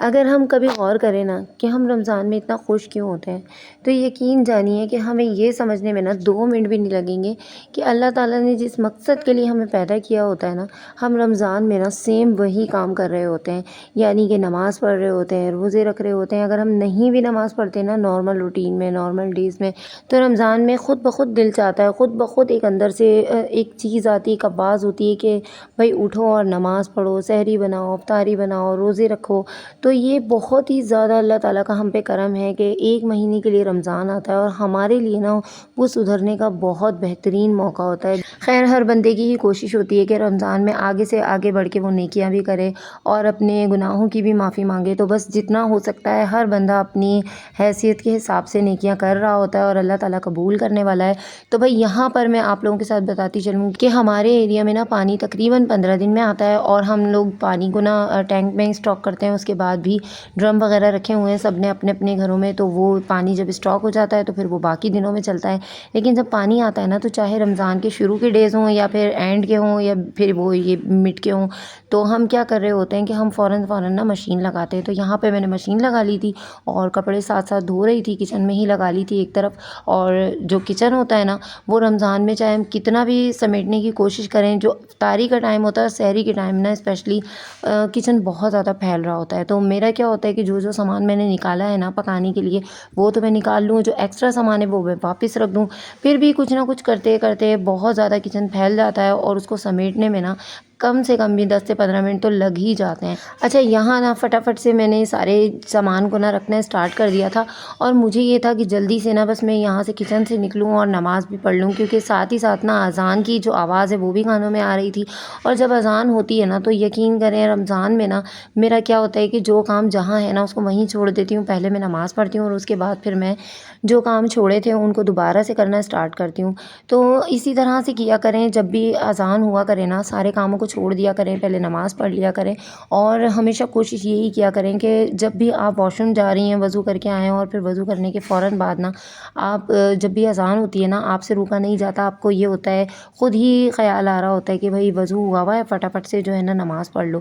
अगर हम कभी गौर करें ना कि हम रमज़ान में इतना खुश क्यों होते हैं, तो यकीन जानिए कि हमें ये समझने में ना 2 मिनट भी नहीं लगेंगे कि अल्लाह ताला ने जिस मकसद के लिए हमें पैदा किया होता है ना, हम रमज़ान में ना सेम वही काम कर रहे होते हैं। यानी कि नमाज़ पढ़ रहे होते हैं, रोज़े रख रहे होते हैं। अगर हम नहीं भी नमाज़ पढ़ते ना नॉर्मल रूटीन में, नॉर्मल डेज़ में, तो रमज़ान में ख़ुद ब ख़ुद दिल चाहता है, ख़ुद ब ख़ुद एक अंदर से एक चीज़ आती है, एक आवाज़ होती है कि भई उठो और नमाज़ पढ़ो, सहरी बनाओ, इफ्तारी बनाओ, रोज़े रखो। तो ये बहुत ही ज़्यादा अल्लाह ताला का हम पे करम है कि 1 महीने के लिए रमज़ान आता है और हमारे लिए ना वो सुधरने का बहुत बेहतरीन मौका होता है। ख़ैर हर बंदे की ही कोशिश होती है कि रमज़ान में आगे से आगे बढ़ के वो नेकियां भी करे और अपने गुनाहों की भी माफ़ी मांगे। तो बस जितना हो सकता है हर बंदा अपनी हैसियत के हिसाब से नेकियां कर रहा होता है और अल्लाह ताला कबूल करने वाला है। तो भाई यहाँ पर मैं आप लोगों के साथ बताती चलूँ कि हमारे एरिया में ना पानी तकरीबन 15 दिन में आता है और हम लोग पानी को ना टैंक में स्टॉक करते हैं। उसके बाद भी ड्रम वगैरह रखे हुए हैं सब ने अपने अपने घरों में, तो वो पानी जब स्टॉक हो जाता है तो फिर वो बाकी दिनों में चलता है। लेकिन जब पानी आता है ना, तो चाहे रमज़ान के शुरू के डेज़ हों या फिर एंड के हों या फिर वो ये मिड के हों, तो हम क्या कर रहे होते हैं कि हम फ़ौरन ना मशीन लगाते हैं। तो यहाँ पे मैंने मशीन लगा ली थी और कपड़े साथ साथ धो रही थी, किचन में ही लगा ली थी एक तरफ। और जो किचन होता है ना, वो रमज़ान में चाहे हम कितना भी समेटने की कोशिश करें, जो इफ्तारी का टाइम होता है, सहरी के टाइम ना स्पेशली किचन बहुत ज़्यादा फैल रहा होता है। तो मेरा क्या होता है कि जो सामान मैंने निकाला है ना पकाने के लिए, वो तो मैं निकाल लूँ, जो एक्स्ट्रा सामान है वो मैं वापस रख दूँ। फिर भी कुछ ना कुछ करते करते बहुत ज़्यादा किचन फैल जाता है और उसको समेटने में ना कम से कम भी 10 से 15 मिनट तो लग ही जाते हैं। अच्छा, यहाँ ना फटाफट से मैंने सारे सामान को ना रखना स्टार्ट कर दिया था और मुझे ये था कि जल्दी से ना बस मैं यहाँ से किचन से निकलूँ और नमाज़ भी पढ़ लूँ, क्योंकि साथ ही साथ ना अज़ान की जो आवाज़ है वो भी कानों में आ रही थी। और जब अज़ान होती है ना, तो यकीन करें रमज़ान में ना मेरा क्या होता है कि जो काम जहाँ है ना उसको वहीं छोड़ देती हूँ। पहले मैं नमाज़ पढ़ती हूँ और उसके बाद फिर मैं जो काम छोड़े थे उनको दोबारा से करना स्टार्ट करती हूँ। तो इसी तरह से किया करें, जब भी अज़ान हुआ करे ना सारे कामों को छोड़ दिया करें, पहले नमाज़ पढ़ लिया करें। और हमेशा कोशिश यही किया करें कि जब भी आप वॉशरूम जा रही हैं, वज़ू करके आएँ और फिर वज़ू करने के फ़ौरन बाद ना आप जब भी अज़ान होती है ना, आपसे रुका नहीं जाता। आपको ये होता है, ख़ुद ही ख़्याल आ रहा होता है कि भाई वज़ू हुआ हुआ है, फटाफट से जो है ना नमाज़ पढ़ लो।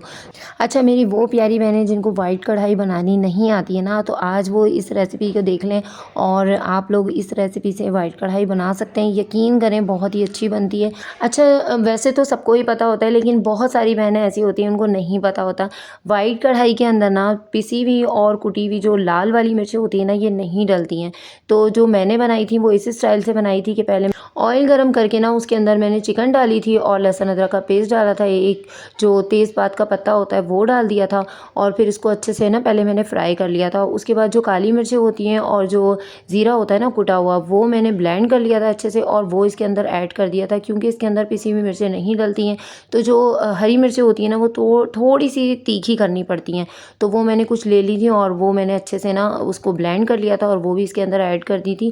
अच्छा, मेरी वो प्यारी बहनें जिनको वाइट कढ़ाई बनानी नहीं आती है ना, तो आज वो इस रेसिपी को देख लें और आप लोग इस रेसिपी से वाइट कढ़ाई बना सकते हैं। यकीन करें बहुत ही अच्छी बनती है। अच्छा, वैसे तो सबको ही पता होता है, लेकिन बहुत सारी बहनें ऐसी होती हैं उनको नहीं पता होता। वाइट कढ़ाई के अंदर ना पिसी हुई और कुटी हुई जो लाल वाली मिर्चें होती हैं ना, ये नहीं डलती हैं। तो जो मैंने बनाई थी वो इस स्टाइल से बनाई थी कि पहले ऑयल गरम करके ना उसके अंदर मैंने चिकन डाली थी और लहसुन अदरक का पेस्ट डाला था, एक जो तेज़पात का पत्ता होता है वो डाल दिया था और फिर इसको अच्छे से ना पहले मैंने फ्राई कर लिया था। उसके बाद जो काली मिर्चें होती हैं और जो ज़ीरा होता है ना कुटा हुआ, वो मैंने ब्लेंड कर लिया था अच्छे से और वो इसके अंदर ऐड कर दिया था। क्योंकि इसके अंदर पिसी हुई मिर्चें नहीं डलती हैं, तो जो हरी मिर्चें होती हैं ना वो थोड़ी सी तीखी करनी पड़ती हैं। तो वो मैंने कुछ ले ली थी और वो मैंने अच्छे से ना उसको ब्लेंड कर लिया था और वो भी इसके अंदर ऐड कर दी थी।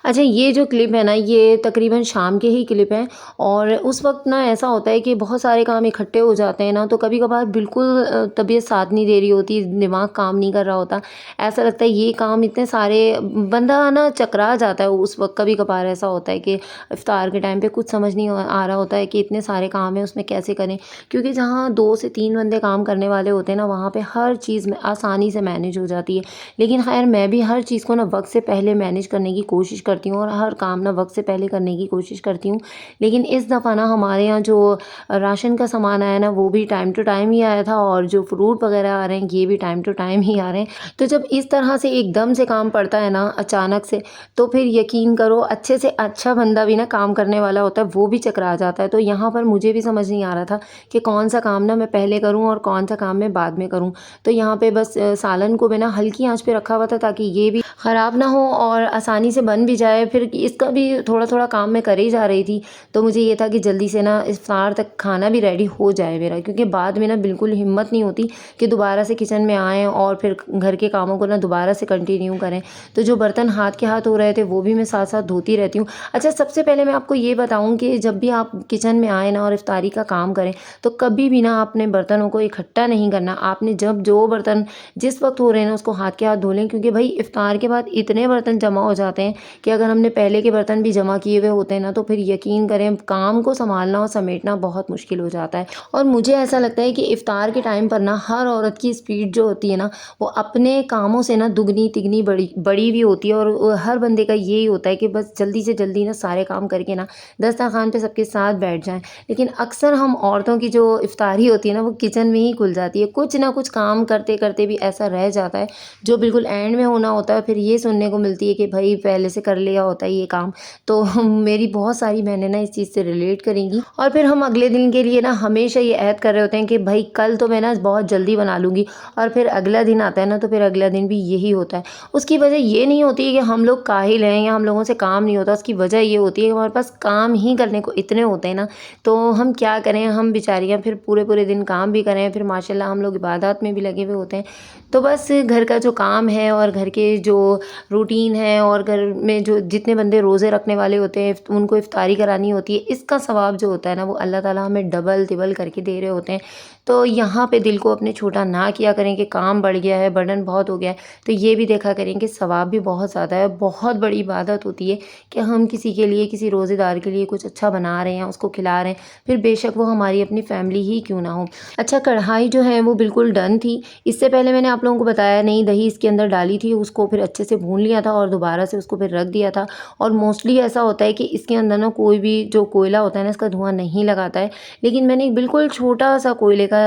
अच्छा, ये जो क्लिप है ना, ये तकरीबन शाम के ही क्लिप है और उस वक्त ना ऐसा होता है कि बहुत सारे काम इकट्ठे हो जाते हैं ना, तो कभी कभार बिल्कुल तबीयत साथ नहीं दे रही होती, दिमाग काम नहीं कर रहा होता। ऐसा लगता है ये काम इतने सारे, बंदा ना चकरा जाता है उस वक्त। कभी कभार ऐसा होता है कि इफ्तार के टाइम पे कुछ समझ नहीं आ रहा होता है कि इतने सारे काम हैं उसमें कैसे करें, क्योंकि जहाँ 2 से 3 बंदे काम करने वाले होते हैं ना, वहाँ पे हर चीज़ में आसानी से मैनेज हो जाती है। लेकिन खैर मैं भी हर चीज़ को ना वक्त से पहले मैनेज करने की कोशिश करती हूँ और हर काम ना वक्त से पहले करने की कोशिश करती हूँ। लेकिन इस दफ़ा ना हमारे यहाँ जो राशन का सामान आया ना, वो भी टाइम टू टाइम ही आया था और जो फ्रूट वगैरह आ रहे हैं ये भी टाइम टू टाइम ही आ रहे हैं। तो जब इस तरह से एकदम से काम पड़ता है ना अचानक से, तो फिर यकीन करो अच्छे से अच्छा बंदा भी ना काम करने वाला होता है वो भी चकरा जाता है। तो यहाँ पर मुझे भी समझ नहीं आ रहा था कि कौन सा काम ना मैं पहले करूँ और कौन सा काम मैं बाद में करूँ। तो यहाँ पे बस सालन को मैंने हल्की आंच पे रखा हुआ था ताकि ये भी ख़राब ना हो और आसानी से बन भी जाए। फिर इसका भी थोड़ा थोड़ा काम मैं कर ही जा रही थी, तो मुझे ये था कि जल्दी से ना इफ्तार तक खाना भी रेडी हो जाए मेरा, क्योंकि बाद में ना बिल्कुल हिम्मत नहीं होती कि दोबारा से किचन में आएँ और फिर घर के कामों को ना दोबारा से कंटिन्यू करें। तो जो बर्तन हाथ के हाथ हो रहे थे वो भी मैं साथ साथ धोती रहती हूँ। अच्छा, सबसे पहले मैं आपको ये बताऊँ कि जब भी आप किचन में आए ना और इफ्तारी का काम करें, तो कभी भी ना अपने बर्तनों को इकट्ठा नहीं करना। आपने जब जो बर्तन जिस वक्त हो रहे हैं ना उसको हाथ के हाथ धो लें, क्योंकि भाई इफ्तार के बाद इतने बर्तन जमा हो जाते हैं कि अगर हमने पहले के बर्तन भी जमा किए हुए होते हैं ना, तो फिर यकीन करें काम को सँभालना और समेटना बहुत मुश्किल हो जाता है। और मुझे ऐसा लगता है कि इफ़्तार के टाइम पर ना हर औरत की स्पीड जो होती है ना, वो अपने कामों से ना दुगनी-तिगनी बड़ी बड़ी भी होती है, और हर बंदे का यही होता है कि बस जल्दी से जल्दी ना सारे काम करके ना दस्तरख़्वान पे सबके साथ बैठ जाएँ। लेकिन अक्सर हम औरतों की जो इफ़्तारी होती है ना, वो किचन में ही खुल जाती है। कुछ ना कुछ काम करते-करते भी ऐसा रह जाता है, जो बिल्कुल एंड में होना होता है, फिर ये सुनने को मिलती है कि भई पहले से कर लिया होता है ये काम। तो मेरी बहुत सारी बहनें ना इस चीज़ से रिलेट करेंगी, और फिर हम अगले दिन के लिए ना हमेशा ये ऐद कर रहे होते हैं कि भई कल तो मैं ना बहुत जल्दी बना लूँगी, और फिर अगला दिन आता है ना, तो फिर अगला दिन भी यही होता है। उसकी वजह ये नहीं होती है कि हम लोग काहिल हैं या हम लोगों से काम नहीं होता, उसकी वजह ये होती है कि हमारे पास काम ही करने को इतने होते हैं ना, तो हम क्या करें, हम बेचारियाँ फिर पूरे-पूरे दिन काम भी करें, फिर माशाल्लाह हम लोग इबादत में भी लगे हुए होते हैं। तो बस घर का जो काम है और घर के जो रूटीन है, और घर में जो जितने बंदे रोज़े रखने वाले होते हैं, उनको इफ़्तारी करानी होती है, इसका सवाब जो होता है ना, वो अल्लाह ताला हमें डबल-तिबल करके दे रहे होते हैं। तो यहाँ पे दिल को अपने छोटा ना किया करें कि काम बढ़ गया है, बर्डन बहुत हो गया है। तो ये भी देखा करें कि सवाब भी बहुत ज़्यादा है। बहुत बड़ी इबादत होती है कि हम किसी के लिए, किसी रोज़ेदार के लिए कुछ अच्छा बना रहे हैं, उसको खिला रहे हैं, फिर बेशक वो हमारी अपनी फैमिली ही क्यों ना हो। अच्छा, कढ़ाई जो है वो बिल्कुल डन थी। इससे पहले मैंने आप लोगों को बताया नहीं, दही इसके अंदर डाली थी, उसको फिर अच्छे से भून लिया था और दोबारा से उसको फिर रख दिया था। और मोस्टली ऐसा होता है कि इसके अंदर ना कोई भी जो कोयला होता है ना, इसका धुआँ नहीं लगाता है। लेकिन मैंने एक बिल्कुल छोटा-सा कोयले का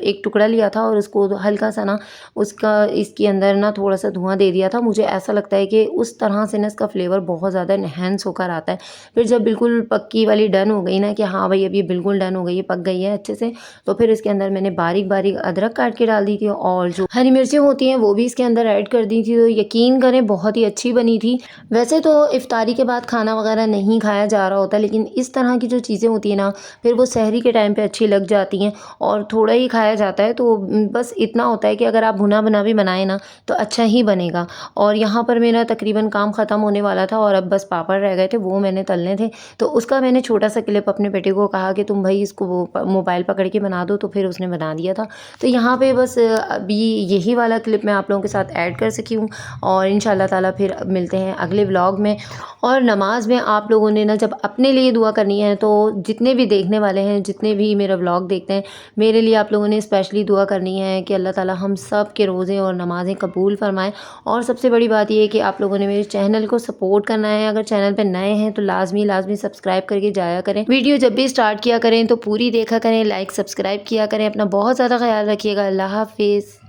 एक टुकड़ा लिया था, और उसको हल्का-सा ना उसका इसके अंदर ना थोड़ा-सा धुआँ दे दिया था। मुझे ऐसा लगता है कि उस तरह से ना इसका फ्लेवर बहुत ज़्यादा एनहांस होकर आता है। फिर जब बिल्कुल पक्की वाली डन हो गई ना कि हाँ भाई अब ये बिल्कुल डन हो गई है, पक गई है अच्छे से, तो फिर इसके अंदर मैंने बारीक-बारीक अदरक काट के डाल दी थी, और जो हरी मिर्चें होती हैं वो भी इसके अंदर ऐड कर दी थी। तो यकीन करें बहुत ही अच्छी बनी थी। वैसे तो इफ्तारी के बाद खाना वगैरह नहीं खाया जा रहा होता, लेकिन इस तरह की जो चीज़ें होती हैं ना, फिर वो सहरी के टाइम पे अच्छी लग जाती हैं, और थोड़ा ही खाया जाता है। तो बस इतना होता है कि अगर आप भुना-भुना भी बनाएँ ना, तो अच्छा ही बनेगा। और यहाँ पर मेरा तकरीबन काम ख़त्म होने वाला था, और अब बस पापड़ रह गए थे, वो मैंने तलने थे। तो उसका मैंने छोटा-सा क्लिप अपने बेटे को कहा कि तुम भई इसको वो मोबाइल पकड़ के बना दो, तो फिर उसने बना दिया था। तो यहाँ पे बस अभी यही वाला क्लिप मैं आप लोगों के साथ ऐड कर सकी हूँ, और इंशाअल्लाह ताला फिर मिलते हैं अगले व्लॉग में। और नमाज़ में आप लोगों ने ना जब अपने लिए दुआ करनी है, तो जितने भी देखने वाले हैं, जितने भी मेरा व्लॉग देखते हैं, मेरे लिए आप लोगों ने स्पेशली दुआ करनी है कि अल्लाह ताला हम सब के रोज़े और नमाज़ें कबूल फ़रमाएँ। और सबसे बड़ी बात ये है कि आप लोगों ने मेरे चैनल को सपोर्ट करना है। अगर चैनल पे नए हैं तो लाज़मी सब्सक्राइब करके जाया करें। वीडियो जब भी स्टार्ट किया करें तो पूरी देखा करें, लाइक सब्सक्राइब किया करें। अपना बहुत ज़्यादा ख़्याल रखिएगा। अल्लाह हाफ़िज़।